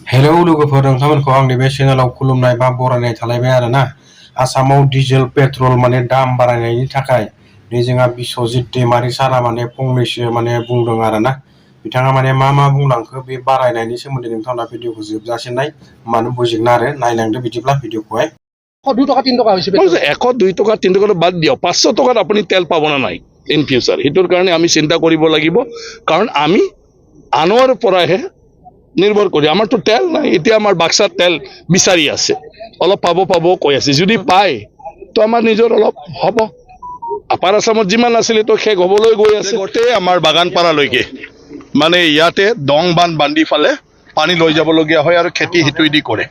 Hello लोगोफोर नोंथांमोनखौ आंनि बे चेनेलाव खुलुमनाय बा बरायनाय थालायबाय आरोना। आसामाव डिजेल पेट्रल दाम बारायनायनि थाखाय नै जोंहा बिस्वजित दैमारि सारा फंनैसो बुंदों आरोना। बिथाङा मा बुंलांखो बे बारायनायनि सोमोन्दै नोंथाङा भिडिअखौ जोबजासिम नाय मानो बुजिगोन आरो नायलांदो बिदिब्ला भिडिअखौहाय। 2 টকা 3 টকা হৈছে 100 2 টকা 3 টকা বাদ দিয়ক 500 টকাত আপুনি তেল পাব না নাই ইন ফিউচাৰ হিটোৰ কাৰণে আমি চিন্তা কৰিব লাগিব কাৰণ আমি আনৰ পৰাহে নিৰ্ভৰ কৰি আমাৰতো তেল নাই এতিয়া আমাৰ বাক্সাৰ তেল বিচাৰি আছে অলপ পাব কৈ আছে যদি পায় তো আমাৰ নিজৰ অলপ হ'ব আপাৰ আসামত যিমান আছিল তো শেষ হ'বলৈ গৈ আছে গোটেই আমাৰ বাগানপাৰালৈকে ইয়াতে দং বান্ধ বান্ধি ফালে পানী লৈ যাবলগীয়া হয় আৰু খেতি হিটুইদি কৰে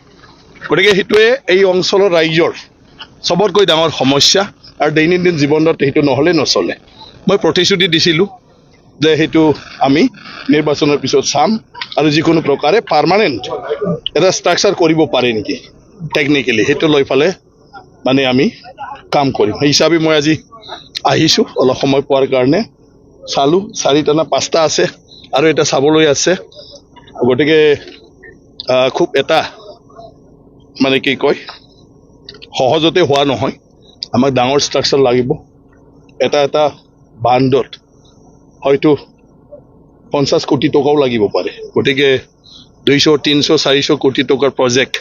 গতিকে হিটুৱে এই অঞ্চলৰ ৰাইজৰ সবতকৈ ডাঙৰ সমস্যা আৰু দৈনন্দিন জীৱনত হিটু নহলে নচলে মই প্ৰতিশ্ৰুতি দিছিলো যে হেতু আমি নিৰ্বাচনৰ পিছত চাম আৰু যিকোনো প্ৰকাৰে পাৰ্মানেন্ট এটা ষ্ট্ৰাকচাৰ কৰিব পাৰে নেকি টেকনিক্যালি হেতু লৈ ফালে আমি কাম কৰিম হিচাপে মই আজি আহিছো অলপ সময় পোৱাৰ কাৰণে চালু 4টা না 5টা আছে আৰু এটা চাবলৈ আছে গতিকে খুব এটা কি কয় সহজতে হোৱা নহয় আমাক ডাঙৰ ষ্ট্ৰাকচাৰ লাগিব এটা বান্ধত হয়তো 50 কোটি টকাও লাগিব পাৰে গতিকে 200 300 400 কোটি টকাৰ প্ৰজেক্ট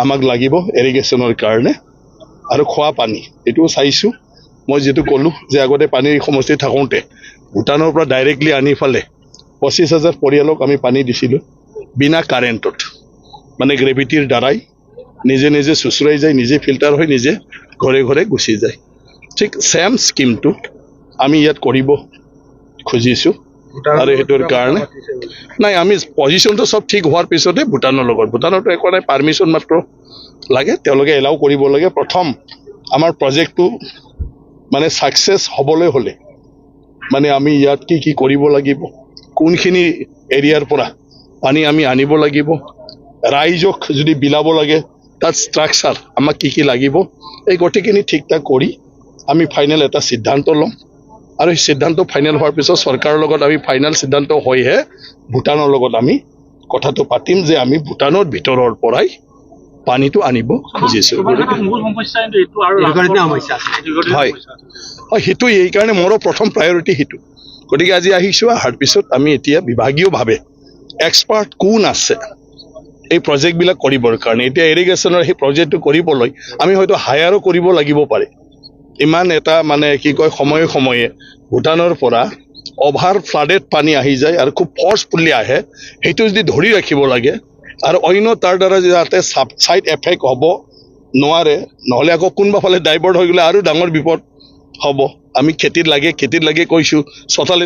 আমাক লাগিব ইৰিগেশ্যনৰ কাৰণে আৰু খোৱা পানী এটো চাইছো মই যেটো কলো যে আগতে পানীৰ সমস্যা থাকোঁতে ভুটানৰ পৰা ডাইৰেক্টলি আনি ফালে 25000 পৰিয়ালক আমি পানী দিছিলো বিনা কাৰেণ্টত গ্ৰেভিটিৰ দ্বাৰাই নিজে নিজে সুসৰাই যায় নিজে ফিল্টাৰ হৈ নিজে ঘৰে ঘৰে গুচি যায় ঠিক সেম স্কিমটো আমি ইয়াত কৰিব খুজিছো আৰু হেতুৰ কাৰণে নাই আমি পজিশনটো সব ঠিক হোৱাৰ পিছতে ভুটানৰ লগত ভুটানৰটো একো নাই পাৰমিশন মাত্ৰ লাগে তেওঁলোকে এলাউ কৰিব লাগে প্ৰথম আমাৰ প্ৰজেক্টটো সাকসেস হ'বলৈ হলে আমি ইয়াত কি কৰিব লাগিব কোনখিনি এৰিয়াৰ পৰা পানী আমি আনিব লাগিব ৰাইজক যদি বিলাব লাগে তাত ষ্ট্ৰাকচাৰ আমাক কি লাগিব এই গটিখিনি ঠিকঠাক কৰি আমি ফাইনাল এটা সিদ্ধান্ত লম আৰু এই সিদ্ধান্ত ফাইনাল হোৱাৰ পিছত সৰকাৰৰ লগত আমি ফাইনাল সিদ্ধান্ত হৈহে ভুটানৰ লগত আমি কথাটো পাতিম যে আমি ভুটানৰ ভিতৰৰ পৰাই পানীটো আনিব খুজিছো হয় হেতু এই কাৰণে মোৰ প্ৰথম প্ৰায়োৰিটি হেতু গতিকে আজি আহিছো আহাৰ পিছত আমি এতিয়া বিভাগীয়ভাৱে এক্সপাৰ্ট কোন আছে এই প্ৰজেক্ট বিলাক কৰিবৰ কাৰণে এতিয়া ইৰিগেশ্যনৰ এই প্ৰজেক্টটো কৰিবলৈ আমি হয়তো হায়াৰো কৰিব লাগিব পাৰে ইমান এটা কি কয় সময়ে সময়ে ভুটানৰ পৰা অভাৰ ফ্লাডেড পানী আহি যায় আৰু খুব ফৰ্সফুলি আহে হেতু যদি ধৰি ৰাখিব লাগে আৰু অন্য তাৰ দ্বাৰা যাতে সাইড এফেক্ট হ'ব নোৱাৰে নহলে আকৌ কোনবা ফালে ডাইভাৰ্ট হৈ গলে আৰু ডাঙৰ বিপদ হ'ব আমি খেতিত লাগে কৈছো 44